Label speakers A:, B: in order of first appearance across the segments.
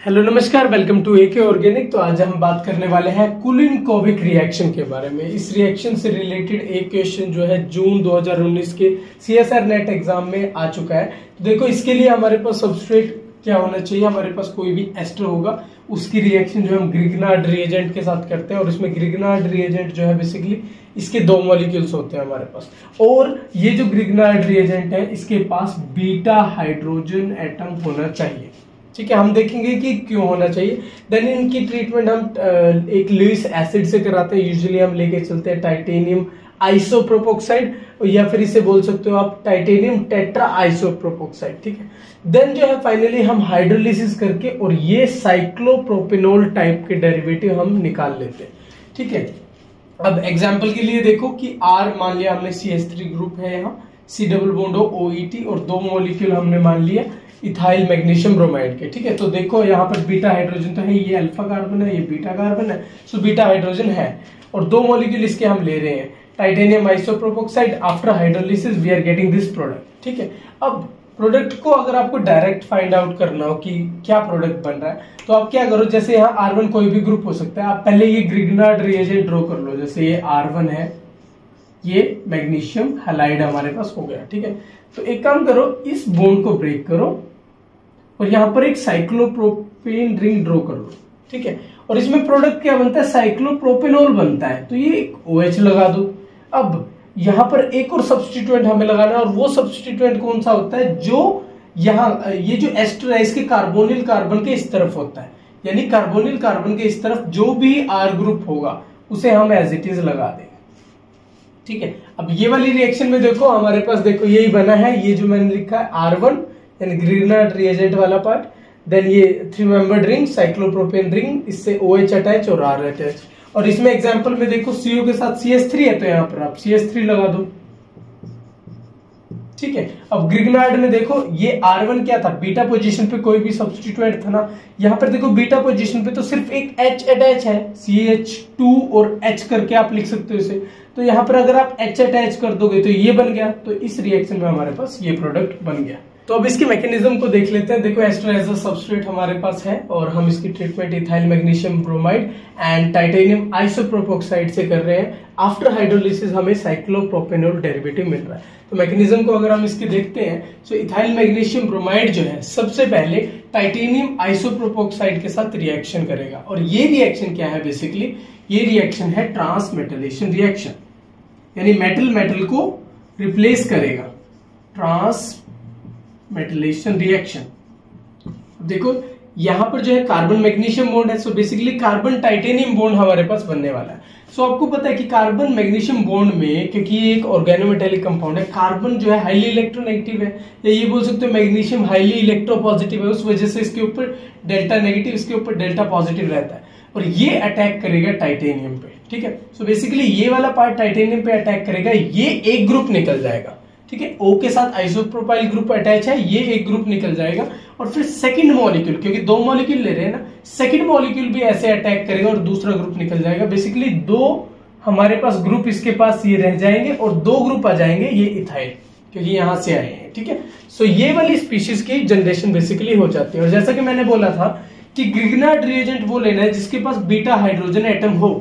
A: Hello नमस्कार, welcome to AK organic. तो आज हम बात करने वाले हैं कुलिन-कोविक रिएक्शन के बारे में। इस रिएक्शन से रिलेटेड एक क्वेश्चन जो है जून 2019 के सीएसआर नेट एग्जाम में आ चुका है। तो देखो, इसके लिए हमारे पास सबस्ट्रेट क्या होना चाहिए। हमारे पास कोई भी एस्टर होगा, उसकी रिएक्शन जो हम ग्रिग्नार्ड रिएजेंट के साथ करते हैं, और इसमें ग्रिग्नार्ड रिएजेंट जो है बेसिकली इसके दो मॉलिक्यूल्स होते हैं हमारे पास। और ये जो ग्रिग्नार्ड रिएजेंट है, इसके पास बीटा हाइड्रोजन एटम होना चाहिए। ठीक है, हम देखेंगे कि क्यों होना चाहिए। देन इनकी ट्रीटमेंट हम एक लुईस एसिड से कराते हैं। यूजुअली हम लेके चलते हैं टाइटेनियम आइसोप्रोपोक्साइड, या फिर इसे बोल सकते हो आप टाइटेनियम टेट्रा आइसोप्रोपोक्साइड। ठीक है, देन जो है फाइनली हम हाइड्रोलिसिस करके और ये साइक्लोप्रोपेनॉल टाइप के डेरिवेटिव हम निकाल लेते हैं। ठीक है, अब एग्जाम्पल के लिए देखो कि R मान लिया हमने CH3 ग्रुप है, यहाँ C डबल बॉन्ड OET, और दो मॉलिक्यूल हमने मान लिया इथाइल मैग्नीशियम ब्रोमाइड के। ठीक है, तो देखो यहाँ पर बीटा हाइड्रोजन तो है, ये अल्फा कार्बन है, ये बीटा कार्बन है, सो बीटा हाइड्रोजन है, और दो मॉलिक्यूल इसके हम ले रहे हैं titanium isopropoxide. After hydrolysis we are getting this product. ठीक है, अब प्रोडक्ट को अगर आपको डायरेक्ट फाइंड आउट करना हो कि क्या प्रोडक्ट बन रहा है, तो आप क्या करो, जैसे यहाँ R1 कोई भी ग्रुप हो सकता है, आप पहले ये ग्रिग्नार्ड रिएजेंट ड्रॉ कर लो। जैसे ये R1 है, ये मैग्नीशियम हैलाइड हमारे पास हो गया। ठीक है, तो एक काम करो, इस बॉन्ड को ब्रेक करो और यहां पर एक साइक्लोप्रोपेन रिंग ड्रॉ कर लो। ठीक है, और इसमें प्रोडक्ट क्या बनता है, साइक्लोप्रोपेनॉल बनता है, तो ये एक OH लगा दो। अब यहां पर एक और सब्स्टिट्यूएंट हमें लगाना है, और वो सब्स्टिट्यूएंट कौन सा होता है, जो यहाँ ये जो एस्टर है इसके कार्बोनिल कार्बन के इस तरफ होता है, यानी कार्बोनिल कार्बन के इस तरफ जो भी R ग्रुप होगा उसे हम एज इट इज लगा देंगे। ठीक है, अब ये वाली रिएक्शन में देखो हमारे पास, देखो यही बना है, ये जो मैंने लिखा है R1 यानी ग्रिग्नार्ड रिएजेंट वाला पार्ट, देन ये 3 मेंबर्ड रिंग साइक्लोप्रोपेन रिंग, इससे OH अटैच और R अटैच। और इसमें एग्जांपल में देखो CO के साथ CH3 है, तो यहाँ पर आप CH3 लगा दो। ठीक है, अब ग्रिग्नार्ड में देखो ये R1 क्या था, बीटा पोजीशन पे कोई भी सब्स्टिट्यूएंट था ना, यहाँ पर देखो बीटा पोजीशन पे तो सिर्फ एक H अटैच है, CH2 और H करके आप लिख सकते हो इसे। तो यहाँ पर अगर आप H अटैच कर दोगे तो ये बन गया, तो इस रिएक्शन में हमारे पास ये प्रोडक्ट बन गया। तो अब इसके मैकेनिज्म को देख लेते हैं। देखो, एस्टर एज अ सबस्ट्रेट हमारे पास है, और हम इसकी treatment ethyl magnesium bromide and titanium आइसोप्रोपोक्साइड से कर रहे हैं। आफ्टर हाइड्रोलिसिस हमें साइक्लोप्रोपेनॉल डेरिवेटिव मिल रहा है। तो मैकेनिज्म को अगर हम इसके देखते हैं, तो इथाइल मैग्नीशियम ब्रोमाइड जो है सबसे पहले टाइटेनियम आइसोप्रोपोक्साइड के साथ रिएक्शन करेगा, और ये रिएक्शन क्या है, बेसिकली ये रिएक्शन है ट्रांसमेटलेशन रिएक्शन, यानी मेटल मेटल को रिप्लेस करेगा, ट्रांसमेटलेशन रिएक्शन। देखो यहां पर जो है कार्बन मैग्नीशियम बॉन्ड है, so basically carbon titanium bond हमारे पास बनने वाला है। सो आपको पता है कि कार्बन मैग्नीशियम बॉन्ड में, क्योंकि ये एक ऑर्गेनोमेटेलिक कंपाउंड है, कार्बन जो है हाईली इलेक्ट्रोनेगेटिव है, या ये बोल सकते हो मैग्नीशियम हाईली इलेक्ट्रोपॉजिटिव है, उस वजह से इसके ऊपर डेल्टा नेगेटिव, इसके ऊपर डेल्टा पॉजिटिव रहता है, और ये अटैक करेगा टाइटेनियम पे। ठीक है, सो बेसिकली ये वाला पार्ट टाइटेनियम पे अटैक करेगा, ये एक ग्रुप निकल जाएगा। ठीक है, O के साथ आइसोप्रोपाइल ग्रुप अटैच है, ये एक ग्रुप निकल जाएगा, और फिर सेकंड मॉलिक्यूल, क्योंकि दो मॉलिक्यूल ले रहे हैं ना, सेकंड मॉलिक्यूल भी ऐसे अटैक करेगा और दूसरा ग्रुप निकल जाएगा। बेसिकली दो हमारे पास ग्रुप इसके पास ये रह जाएंगे, और दो ग्रुप आ जाएंगे ये इथाइल, क्योंकि यहां से आए हैं। ठीक है, सो ये वाली स्पीशीज की जनरेशन बेसिकली हो जाती है। और जैसा कि मैंने बोला था कि ग्रिग्नार्ड रिएजेंट वो लेना है जिसके पास बीटा हाइड्रोजन एटम हो।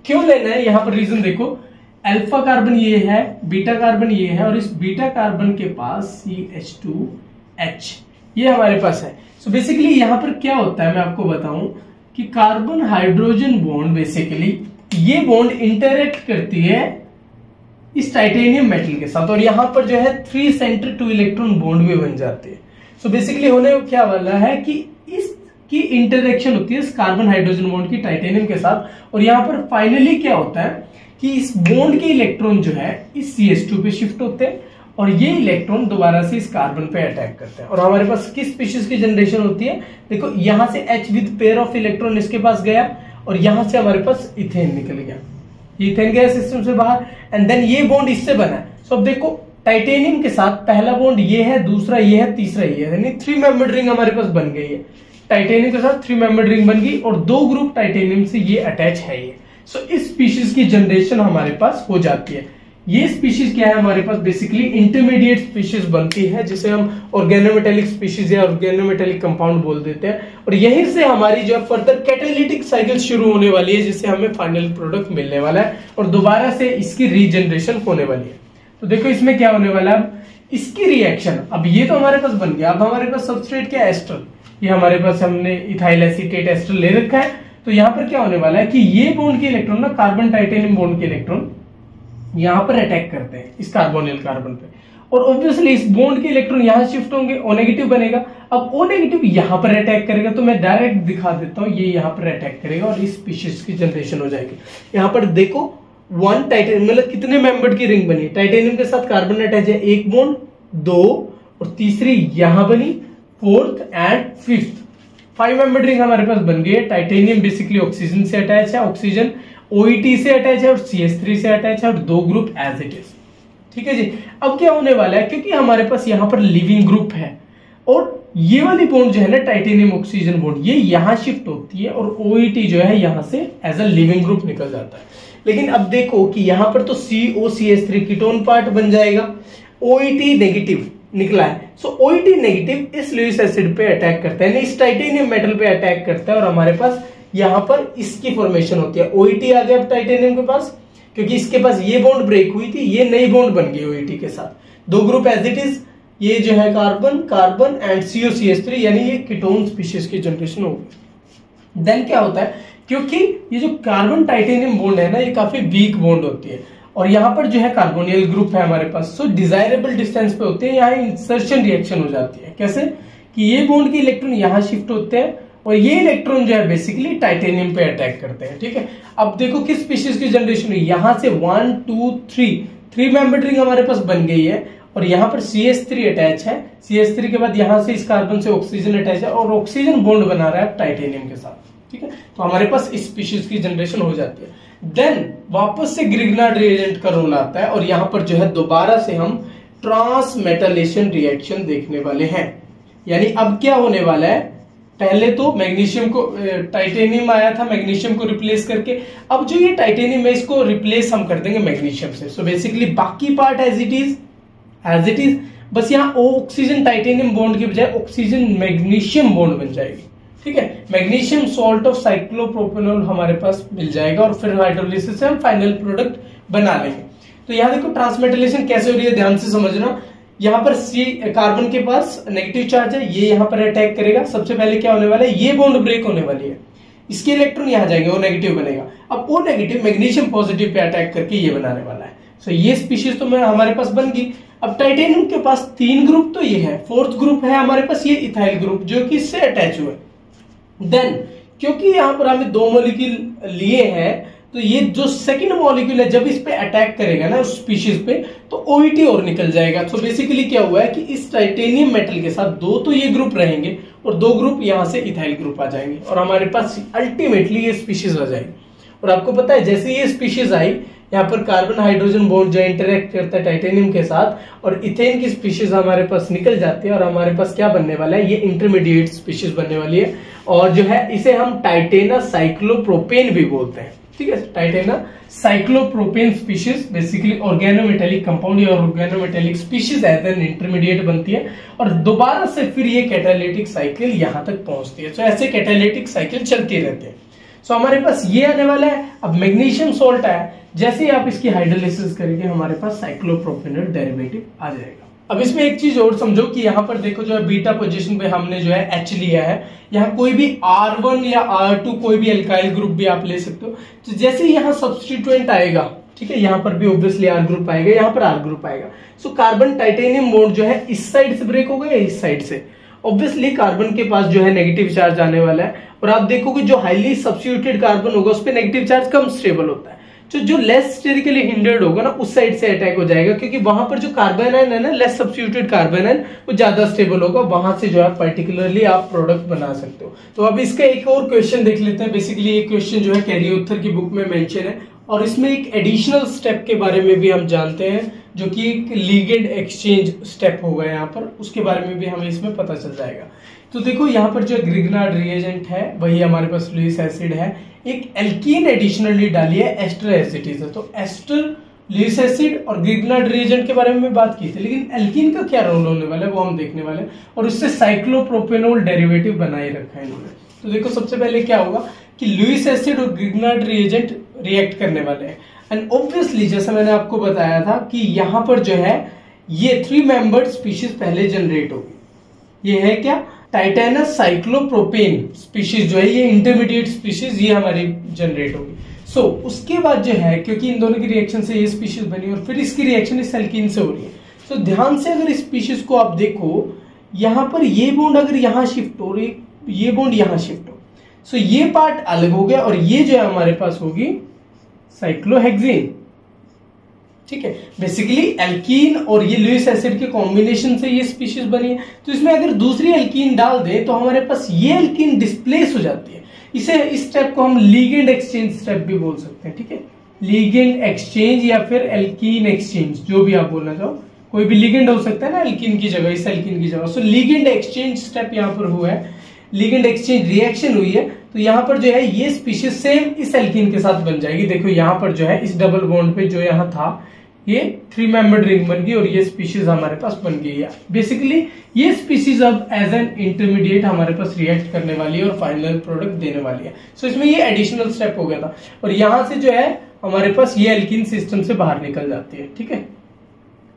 A: क्यों लेना है, यहां पर रीजन देखो, अल्फा कार्बन ये है, बीटा कार्बन ये है, और इस बीटा कार्बन के पास CH2H ये हमारे पास है। सो बेसिकली यहां पर क्या होता है, मैं आपको बताऊं कि कार्बन हाइड्रोजन बॉन्ड, बेसिकली ये बॉन्ड इंटरेक्ट करती है इस टाइटेनियम मेटल के साथ, और यहां पर जो है 3 सेंटर 2 इलेक्ट्रॉन बॉन्ड भी बन जाते हैं। सो बेसिकली होने क्या वाला है कि इसकी इंटरेक्शन होती है इस कार्बन हाइड्रोजन बॉन्ड की टाइटेनियम के साथ, और यहां पर फाइनली क्या होता है कि इस बॉन्ड के इलेक्ट्रॉन जो है इस CH2 पे शिफ्ट होते हैं, और ये इलेक्ट्रॉन दोबारा से इस कार्बन पे अटैक करते हैं, और हमारे पास किस स्पीशीज की जनरेशन होती है। देखो यहां से H with pair of electron इसके पास गया, और यहां से हमारे पास इथेन निकल गया, इथेन गया सिस्टम से बाहर, एंड देन ये बॉन्ड इससे बना है। सो अब देखो टाइटेनियम के साथ पहला बॉन्ड ये है, दूसरा ये है, तीसरा ये है, यानी 3 मेंबर्ड रिंग हमारे पास बन गई है। टाइटेनियम के साथ 3 मेंबर्ड रिंग बन गई, और दो ग्रुप टाइटेनियम से ये अटैच है ये। सो इस स्पीशीज की जनरेशन हमारे पास हो जाती है। ये स्पीशीज क्या है हमारे पास, बेसिकली इंटरमीडिएट स्पीशीज बनती है जिसे हम ऑर्गेनोमेटेलिक स्पीशीज या ऑर्गेनोमेटेलिक कंपाउंड बोल देते हैं, और यहीं से हमारी जो है फर्दर कैटालिटिक साइकिल शुरू होने वाली है जिससे हमें फाइनल प्रोडक्ट मिलने वाला है और दोबारा से इसकी रीजनरेशन होने वाली है। तो देखो इसमें क्या होने वाला है, इसकी रिएक्शन, अब ये तो हमारे पास बन गया, अब हमारे पास सबस्ट्रेट क्या है, एस्टर, ये हमारे पास हमने इथाइल एसीटेट एस्टर ले रखा है। तो यहाँ पर क्या होने वाला है कि ये बॉन्ड के इलेक्ट्रॉन ना कार्बन टाइटेनियम बॉन्ड के इलेक्ट्रॉन यहाँ पर अटैक करते हैं इस कार्बोनिल कार्बन पे, और ऑब्वियसली इस बॉन्ड के इलेक्ट्रॉन यहाँ शिफ्ट होंगे, O नेगेटिव बनेगा। अब O नेगेटिव यहाँ पर अटैक करेगा, तो मैं डायरेक्ट दिखा देता हूँ, ये यहाँ पर अटैक करेगा और इस स्पीशीज की जनरेशन हो जाएगी। यहाँ पर देखो वन टाइटेनियम, मतलब कितने मेंबर्ड की रिंग बनी, टाइटेनियम के साथ कार्बन अटैच है, एक बॉन्ड, दो, और तीसरी यहां बनी, fourth and fifth, 5 membered ring हमारे पास बन गई है। टाइटेनियम बेसिकली ऑक्सीजन से अटैच है, ऑक्सीजन OET से अटैच है और CH3 से अटैच है, और 2 ग्रुप एज इट इज। ठीक है जी। अब क्या होने वाला है, क्योंकि हमारे पास यहाँ पर लिविंग ग्रुप है और ये वाली बॉन्ड जो है ना टाइटेनियम ऑक्सीजन बॉन्ड, ये यहां शिफ्ट होती है और OET जो है यहां से एज अ लिविंग ग्रुप निकल जाता है। लेकिन अब देखो कि यहां पर तो COCH3 कीटोन पार्ट बन जाएगा, OET नेगेटिव निकला है, सो OET नेगेटिव इस लुईस एसिड पे अटैक करता है, इस टाइटेनियम मेटल पे अटैक करता है और हमारे पास यहां पर इसकी फॉर्मेशन होती है। OET आ गया अब टाइटेनियम के पास, क्योंकि इसके पास ये बॉन्ड ब्रेक हुई थी, ये नई बॉन्ड बन गई OET के साथ, 2 ग्रुप एज इट इज, ये जो है कार्बन कार्बन एंड COCH3, यानी ये कीटोन स्पीशीज की जनरेशन होगी। देन क्या होता है, क्योंकि ये जो कार्बन टाइटेनियम बॉन्ड है ना, ये काफी वीक बॉन्ड होती है और यहाँ पर जो है कार्बोनियल ग्रुप है हमारे पास, सो डिजायरेबल डिस्टेंस पे होते हैं, यहाँ इंसर्शन रिएक्शन हो जाती है। कैसे कि ये बॉन्ड के इलेक्ट्रॉन यहाँ शिफ्ट होते हैं और ये इलेक्ट्रॉन जो है बेसिकली टाइटेनियम पे अटैक करते हैं। ठीक है, अब देखो किस स्पीशीज की जनरेशन हुई, यहां से 1 2 3 मेंबर्ड रिंग हमारे पास बन गई है और यहाँ पर CH3 अटैच है, CH3 के बाद यहाँ से इस कार्बन से ऑक्सीजन अटैच है और ऑक्सीजन बॉन्ड बना रहा है टाइटेनियम के साथ। ठीक है, तो हमारे पास इस स्पीशीज की जनरेशन हो जाती है। देन वापस से ग्रिग्नार्ड रिएजेंट का रोल आता है और यहाँ पर जो है दोबारा से हम ट्रांसमेटालेशन रिएक्शन देखने वाले हैं। यानी अब क्या होने वाला है, पहले तो मैग्नीशियम को, टाइटेनियम आया था मैग्नीशियम को रिप्लेस करके, अब जो ये टाइटेनियम है इसको रिप्लेस हम कर देंगे मैग्नीशियम से। सो बेसिकली बाकी पार्ट एज इट इज, बस यहाँ ऑक्सीजन टाइटेनियम बॉन्ड की बजाय ऑक्सीजन मैग्नीशियम बॉन्ड बन जाएगी। ठीक है, मैग्नीशियम सॉल्ट ऑफ साइक्लोप्रोपेनॉल हमारे पास मिल जाएगा और फिर हाइड्रोलिसिस से हम फाइनल प्रोडक्ट बना लेंगे। तो यहाँ देखो ट्रांसमेटालेशन कैसे हो रही है, ध्यान से समझना। यहाँ पर कार्बन के पास नेगेटिव चार्ज है, ये यहाँ पर अटैक करेगा, सबसे पहले क्या होने वाला है, ये बॉन्ड ब्रेक होने वाली है, इसके इलेक्ट्रॉन यहाँ जाएंगे, O नेगेटिव बनेगा। अब O negative magnesium positive pay attack करके ये बनाने वाला है। सो ये स्पीशीज तो हमारे पास बन गई। अब टाइटेनियम के पास 3 ग्रुप तो ये है, 4th ग्रुप है हमारे पास ये इथाइल ग्रुप जो कि इससे अटैच हुए। देन क्योंकि यहाँ पर हमें 2 मॉलिक्यूल लिए हैं, तो ये जो सेकंड मॉलिक्यूल है जब इस पे अटैक करेगा ना उस स्पीशीज पे, तो OET और निकल जाएगा। तो बेसिकली क्या हुआ है कि इस टाइटेनियम मेटल के साथ 2 तो ये ग्रुप रहेंगे और 2 ग्रुप यहाँ से इथाइल ग्रुप आ जाएंगे और हमारे पास अल्टीमेटली ये स्पीशीज आ जाएगी। और आपको पता है जैसे ये स्पीशीज आई, यहाँ पर कार्बन हाइड्रोजन बॉन्ड जो इंटरेक्ट करता है टाइटेनियम के साथ और इथेन की स्पीशीज हमारे पास निकल जाती है और हमारे पास क्या बनने वाला है, ये इंटरमीडिएट स्पीशीज बनने वाली है और जो है इसे हम टाइटेना साइक्लोप्रोपेन भी बोलते हैं। ठीक है, titana cyclopropane species basically organometallic compound या organometallic species as an intermediate बनती है और दोबारा से फिर ये कैटालिटिक साइकिल यहां तक पहुंचती है। तो ऐसे कैटालिटिक साइकिल चलती रहती है। सो हमारे पास ये आने वाला है। अब मैग्नीशियम सोल्ट आया, जैसे ही आप इसकी हाइड्रोलिसिस करेंगे हमारे पास साइक्लोप्रोपेनॉल डेरिवेटिव आ जाएगा। अब इसमें एक चीज और समझो कि यहाँ पर देखो जो है बीटा पोजीशन पे हमने जो है H लिया है, यहाँ कोई भी R1 या R2 कोई भी एल्काइल ग्रुप भी आप ले सकते हो। तो जैसे यहाँ सब्स्टिट्यूएंट आएगा, ठीक है, यहाँ पर भी ऑब्वियसली R ग्रुप आएगा, यहाँ पर R ग्रुप आएगा। सो कार्बन टाइटेनियम बॉन्ड जो है इस साइड से ब्रेक होगा या इस साइड से, ऑब्वियसली कार्बन के पास जो है नेगेटिव चार्ज आने वाला है और आप देखोगे जो हाईली सब्स्टिट्यूटेड कार्बन होगा उस पर नेगेटिव चार्ज कम स्टेबल होता है। जो लेस स्टेरिकली हिंडर्ड होगा ना उस साइड से अटैक हो जाएगा, क्योंकि वहां पर जो कार्बन है ना, लेस सब्स्टिट्यूटेड कार्बन है वो ज्यादा स्टेबल होगा, वहां से जो है पर्टिकुलरली आप प्रोडक्ट बना सकते हो। तो अब इसका एक और क्वेश्चन देख लेते हैं। बेसिकली ये क्वेश्चन जो है कैरियोथर की बुक में मेंशन है और इसमें एक एडिशनल स्टेप के बारे में भी हम जानते हैं जो कि एक लिगेंड एक्सचेंज स्टेप होगा यहाँ पर, उसके बारे में भी हमें इसमें पता चल जाएगा। तो देखो यहाँ पर जो ग्रिग्नार्ड रिएजेंट है वही हमारे पास लुईस एसिड है, एक एल्कीन एडिशनली डाली है, एस्टर एसिड है। तो एस्टर लुईस एसिड और ग्रिग्नार्ड रिएजेंट के बारे में बात की थी, लेकिन एल्कीन का क्या रोल होने वाला है वो हम देखने वाले हैं, और उससे साइक्लोप्रोपेनॉल डेरिवेटिव बनाए रखा है इन्होंने। तो देखो सबसे पहले क्या होगा कि लुईस एसिड और ग्रिग्नार्ड रिएजेंट रिएक्ट करने वाले हैं, एंड ऑब्वियसली जैसा मैंने आपको बताया था कि यहाँ पर जो है ये 3 मेंबर्ड स्पीशीज पहले जनरेट होगी। ये है क्या, टाइटेनस साइक्लोप्रोपेन स्पीशीज जो है ये इंटरमीडिएट स्पीशीज ये हमारी जनरेट होगी। सो उसके बाद जो है, क्योंकि इन दोनों की रिएक्शन से ये स्पीशीज बनी और फिर इसकी रिएक्शन इस एल्कीन से हो रही है, तो ध्यान से अगर इस स्पीशीज को आप देखो, यहां पर ये बॉन्ड अगर यहां शिफ्ट हो रही, ये बॉन्ड यहां शिफ्ट हो, सो ये पार्ट अलग हो गया और ये जो है हमारे पास होगी साइक्लोहेक्सेन। ठीक है, बेसिकली एल्कीन और ये लुईस एसिड के कॉम्बिनेशन से ये स्पीशीज बनी है। तो इसमें अगर दूसरी एल्कीन डाल दें तो हमारे पास ये एल्कीन डिस्प्लेस हो जाती है। इस स्टेप को हम लिगेंड एक्सचेंज स्टेप भी बोल सकते हैं। ठीक है, लिगेंड एक्सचेंज या फिर एल्कीन एक्सचेंज, जो भी आप बोलना चाहो, कोई भी लिगेंड हो सकता है ना एल्कीन की जगह, इस एल्कीन की जगह। सो लिगेंड एक्सचेंज स्टेप यहाँ पर हुआ है, लिगेंड एक्सचेंज रिएक्शन हुई है, तो यहाँ पर जो है ये स्पीशीज सेम इस एल्कीन के साथ बन जाएगी। देखो यहाँ पर जो है इस डबल बॉन्ड पे जो यहाँ था ये 3 मेंबर्ड रिंग बन गई और ये स्पीशीज हमारे पास बन गई है। बेसिकली ये स्पीशीज अब एज एन इंटरमीडिएट हमारे पास रिएक्ट करने वाली है और फाइनल प्रोडक्ट देने वाली है। सो इसमें ये एडिशनल स्टेप हो गया था और यहां से जो है हमारे पास ये एल्कीन सिस्टम से बाहर निकल जाती है। ठीक है,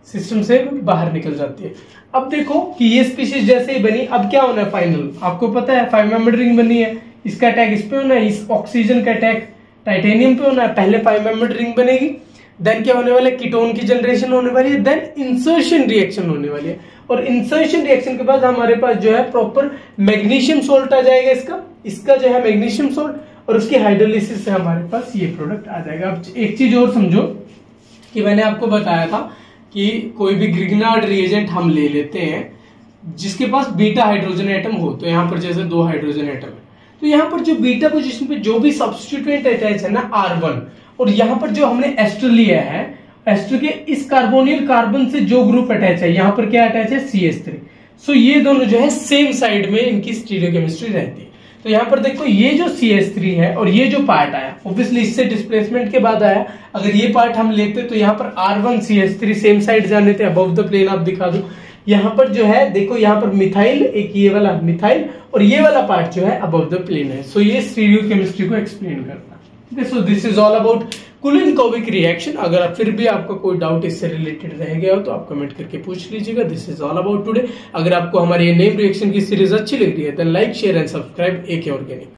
A: सिस्टम से बाहर निकल जाती है। अब देखो कि ये स्पीशीज जैसे ही बनी, अब क्या होना है फाइनल, आपको पता है 5 मेंबर्ड रिंग बनी है, इसका अटैक इस पे होना है, इस ऑक्सीजन का अटैक टाइटेनियम पे होना है। पहले 5 मेंबर्ड रिंग बनेगी, देन क्या होने वाला है, कीटोन की जनरेशन होने वाली है, देन इंसर्शन रिएक्शन होने वाली है, और इंसर्शन रिएक्शन के बाद हमारे पास जो है प्रॉपर मैग्नीशियम सोल्ट आ जाएगा, इसका जो है मैग्नीशियम सोल्ट, और उसकी हाइड्रोलिसिस से हमारे पास ये प्रोडक्ट आ जाएगा। अब एक चीज और समझो कि मैंने आपको बताया था कि कोई भी ग्रिग्नार्ड रिएजेंट हम ले लेते हैं जिसके पास बीटा हाइड्रोजन एटम हो, तो यहाँ पर जैसे 2 हाइड्रोजन एटम है, तो यहाँ पर जो बीटा पोजीशन पे जो भी सब्स्टिट्यूएंट अटैच है ना R1, और यहाँ पर जो हमने एस्टर लिया है, एस्टर के इस कार्बोनिल कार्बन से जो ग्रुप अटैच है, यहाँ पर क्या अटैच है CH3। सो ये दोनों जो है सेम साइड में इनकी स्टीरियोकेमिस्ट्री रहती है। तो यहाँ पर देखो ये जो CH3 है और ये जो पार्ट आया, ऑब्वियसली इससे डिस्प्लेसमेंट के बाद आया, अगर ये पार्ट हम लेते तो यहाँ पर R1 CH3 सेम साइड जाने थे, अबव द प्लेन। आप दिखा दो यहाँ पर जो है, देखो यहाँ पर मिथाइल, एक ये वाला मिथाइल और ये वाला पार्ट जो है अबव द प्लेन है। सो ये स्टीरियोकेमिस्ट्री को एक्सप्लेन करता है। So this is all about Kulinkovich reaction. अगर आप फिर भी आपका कोई डाउट इससे रिलेटेड रह गया हो तो आप कमेंट करके पूछ लीजिएगा। This is all about today. अगर आपको हमारे नेम रिएक्शन की सीरीज अच्छी लग रही है then like share and subscribe AK organic.